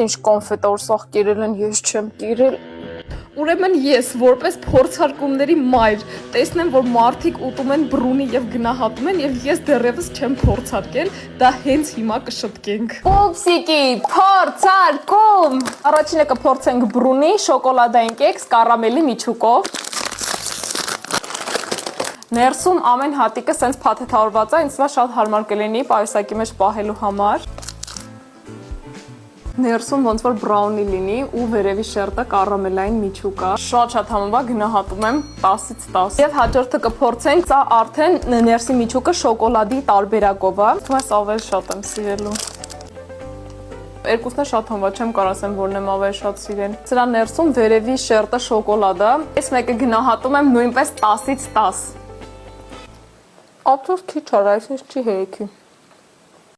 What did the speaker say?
ինչ կոնֆետորսող կիրել են, ես չեմ կիրել։ Ուրեմն ես, որպես փորձարկումների մայր, տեսնեմ, որ մարդիկ ուտում են բռունի եւ գնահատում են, եւ ես դեռևս չեմ փորձարկել, դա հենց հիմա կշտկենք։ Պուպսիկի, փորձարկում։ Առաջինը կփորձենք բռունի, շոկոլադային կեքս, կարամելի միջուկով։ Ներսում ամեն հատիկը սենց փաթեթավորված է, ինձ թվում է շատ հարմար կլինի պայուսակի մեջ պահելու համար։ Ներսում ոնց որ բրաունի լինի ու վերևի շերտը կարամելային միջուկա։ Շատ համոզվա գնահատում եմ 10-ից 10։ Եվ հաջորդը կփորձենք, սա արդեն ներսի միջուկը շոկոլադի տարբերակով է։ Թվում է սա ավելի շատ եմ սիրելու։ Երկուսն է շատ համոզված, չեմ կարող ասեմ, որն եմ ավելի շատ սիրել։ Սրա ներսում վերևի շերտը շոկոլադ է։ Այս մեկը գնահատում եմ նույնպես 10-ից 10։ Ապրոց քիչ արա, այսինքն չի հեքի։